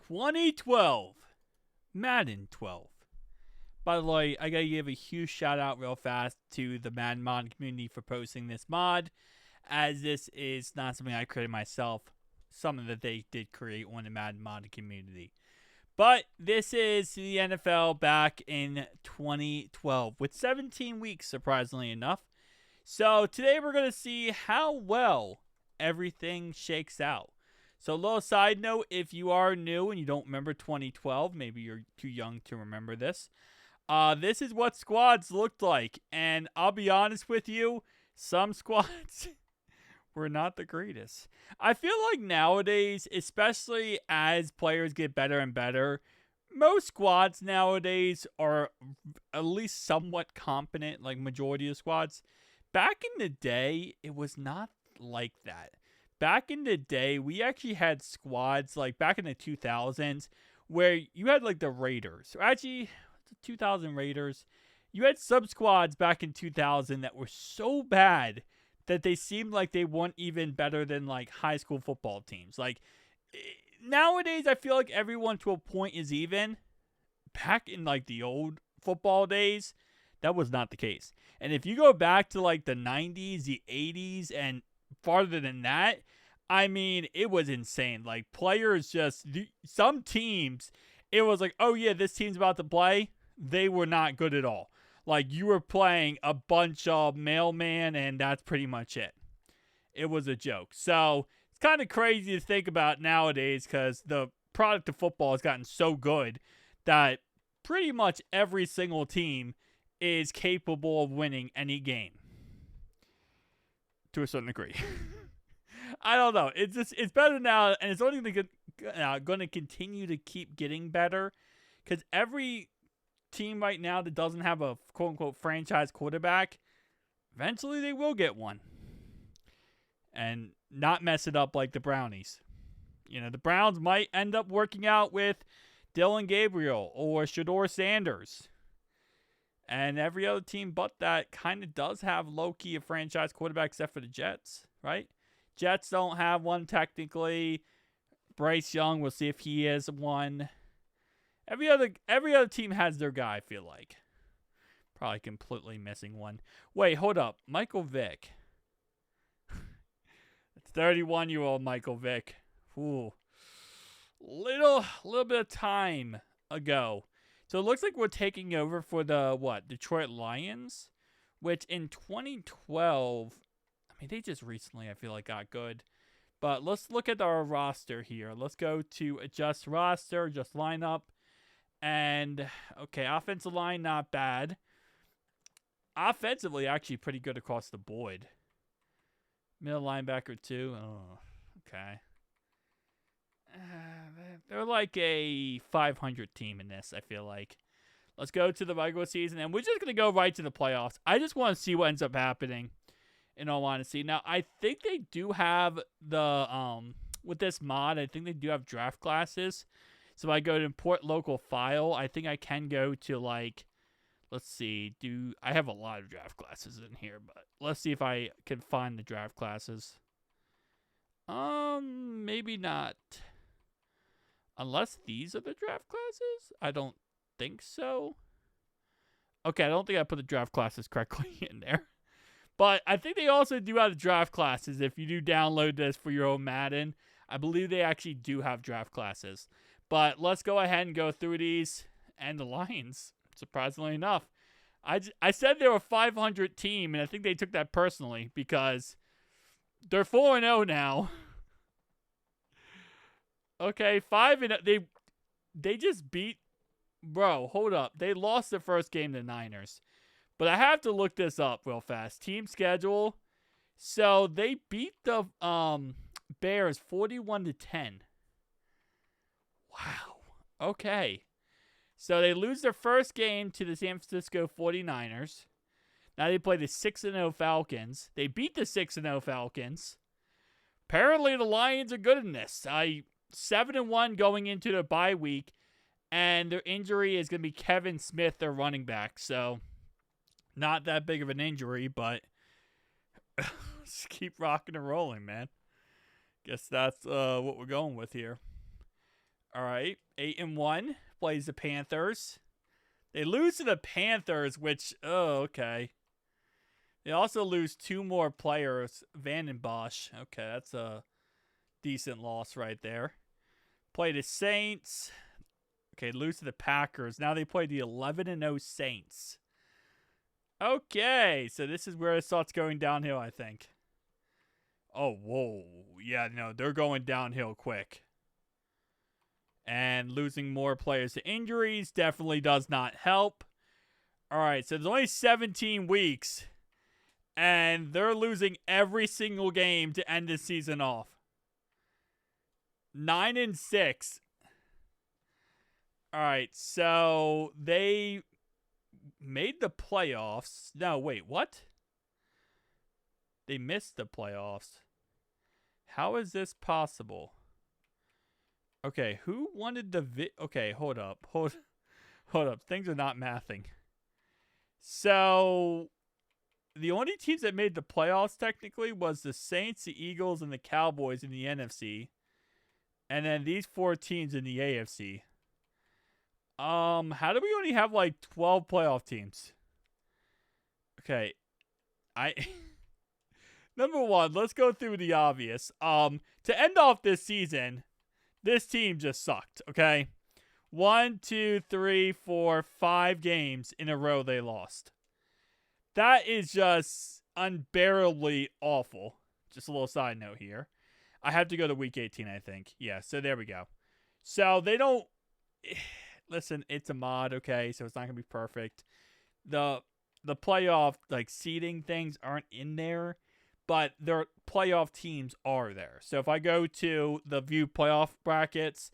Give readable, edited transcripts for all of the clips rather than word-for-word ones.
2012 Madden 12. By the way, I gotta give a huge shout out real fast to the Madden mod community for posting this mod, as this is not something I created myself, something that they did create on the Madden mod community. But this is the NFL back in 2012 with 17 weeks, surprisingly enough. So today we're going to see how well everything shakes out. So a little side note, if you are new and you don't remember 2012, maybe you're too young to remember this. This is what squads looked like. And I'll be honest with you, some squads were not the greatest. I feel like nowadays, especially as players get better and better, most squads nowadays are at least somewhat competent, like majority of squads. Back in the day, it was not like that. Back in the day, we actually had squads, like back in the 2000s, where you had like the Raiders. Actually, the 2000 Raiders. You had sub-squads back in 2000 that were so bad that they seemed like they weren't even better than like high school football teams. Like nowadays, I feel like everyone to a point is even. Back in like the old football days, that was not the case. And if you go back to like the 90s, the 80s, and farther than that, I mean, it was insane. Like players some teams, it was like, oh yeah, this team's about to play. They were not good at all. Like, you were playing a bunch of mailman, and that's pretty much it. It was a joke. So, it's kind of crazy to think about nowadays because the product of football has gotten so good that pretty much every single team is capable of winning any game. To a certain degree. I don't know. It's better now, and it's only going to continue to keep getting better because every team right now that doesn't have a quote-unquote franchise quarterback, eventually they will get one. And not mess it up like the Brownies. You know, the Browns might end up working out with Dylan Gabriel or Shador Sanders. And every other team but that kind of does have low-key a franchise quarterback except for the Jets, right? Jets don't have one technically. Bryce Young, we'll see if he is one. Every other team has their guy, I feel like. Probably completely missing one. Wait, hold up. Michael Vick. It's 31-year-old Michael Vick. Ooh. Little bit of time ago. So it looks like we're taking over for the, Detroit Lions? Which in 2012, I mean, they just recently, I feel like, got good. But let's look at our roster here. Let's go to adjust roster, adjust lineup. And, okay, offensive line, not bad. Offensively, actually pretty good across the board. Middle linebacker, too. Oh, okay. They're like a 500 team in this, I feel like. Let's go to the regular season, and we're just going to go right to the playoffs. I just want to see what ends up happening, in all honesty. Now, I think they do have with this mod, I think they do have draft classes. So if I go to import local file, I think I can go to like, let's see, I have a lot of draft classes in here, but let's see if I can find the draft classes. Maybe not. Unless these are the draft classes? I don't think so. Okay, I don't think I put the draft classes correctly in there. But I think they also do have the draft classes. If you do download this for your own Madden, I believe they actually do have draft classes. But let's go ahead and go through these. And the Lions, surprisingly enough. I said they were a 500 team, and I think they took that personally because they're 4-0 now. Okay, 5-0. They just beat... Bro, hold up. They lost their first game to the Niners. But I have to look this up real fast. Team schedule. So they beat the Bears 41-10. Wow. Okay. So they lose their first game to the San Francisco 49ers. Now they play the 6-0 Falcons. They beat the 6-0 Falcons. Apparently the Lions are good in this. 7-1 going into the bye week. And their injury is going to be Kevin Smith, their running back. So, not that big of an injury, but just keep rocking and rolling, man. Guess that's what we're going with here. All right, 8-1 plays the Panthers. They lose to the Panthers, which okay. They also lose 2 more players. Van and Bosch. Okay, that's a decent loss right there. Play the Saints. Okay, lose to the Packers. Now they play the 11-0 Saints. Okay, so this is where it starts going downhill, I think. Oh, whoa. Yeah, no, they're going downhill quick. And losing more players to injuries definitely does not help. All right, so there's only 17 weeks. And they're losing every single game to end the season off. 9-6. All right, so they made the playoffs. No, wait, what? They missed the playoffs. How is this possible? Okay, who wanted the okay, hold up. Hold up. Things are not mathing. So the only teams that made the playoffs technically was the Saints, the Eagles, and the Cowboys in the NFC. And then these 4 teams in the AFC. How do we only have like 12 playoff teams? Okay. Number 1, let's go through the obvious. To end off this season, this team just sucked, okay? 1, 2, 3, 4, 5 games in a row they lost. That is just unbearably awful. Just a little side note here. I have to go to week 18, I think. Yeah, so there we go. So they don't... Listen, it's a mod, okay? So it's not going to be perfect. The playoff, like, seeding things aren't in there, but their playoff teams are there. So if I go to the view playoff brackets,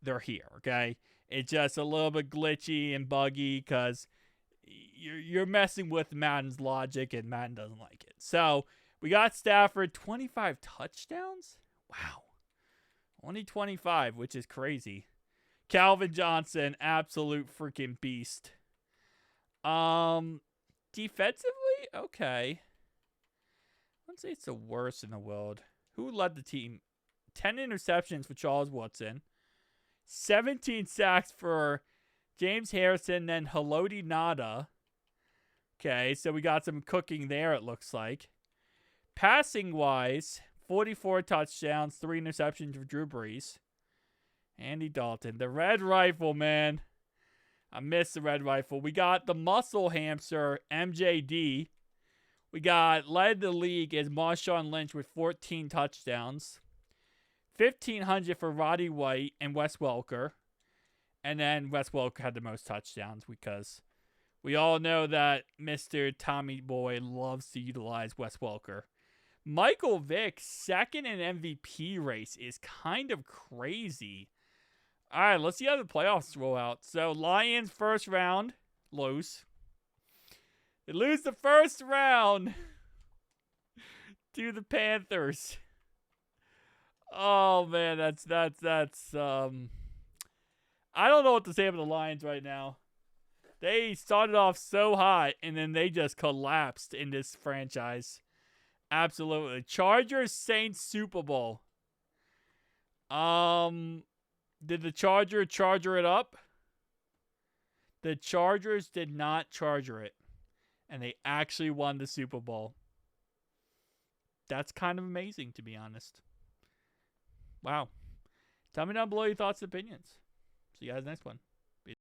they're here, okay? It's just a little bit glitchy and buggy because you're messing with Madden's logic, and Madden doesn't like it. So we got Stafford, 25 touchdowns? Wow. Only 25, which is crazy. Calvin Johnson, absolute freaking beast. Defensively, okay. Let's say it's the worst in the world. Who led the team? 10 interceptions for Charles Woodson. 17 sacks for James Harrison, then Haloti Nada. Okay, so we got some cooking there, it looks like. Passing-wise, 44 touchdowns, 3 interceptions for Drew Brees. Andy Dalton. The Red Rifle, man. I miss the Red Rifle. We got the Muscle Hamster, MJD. We got led the league as Marshawn Lynch with 14 touchdowns. 1,500 for Roddy White and Wes Welker. And then Wes Welker had the most touchdowns because we all know that Mr. Tommy Boy loves to utilize Wes Welker. Michael Vick, second in MVP race, is kind of crazy. All right, let's see how the playoffs roll out. So, Lions first round, lose. They lose the first round to the Panthers. Oh man, that's I don't know what to say about the Lions right now. They started off so hot and then they just collapsed in this franchise. Absolutely. Chargers Saints Super Bowl. Did the charger it up? The Chargers did not charger it. And they actually won the Super Bowl. That's kind of amazing, to be honest. Wow. Tell me down below your thoughts and opinions. See you guys next one.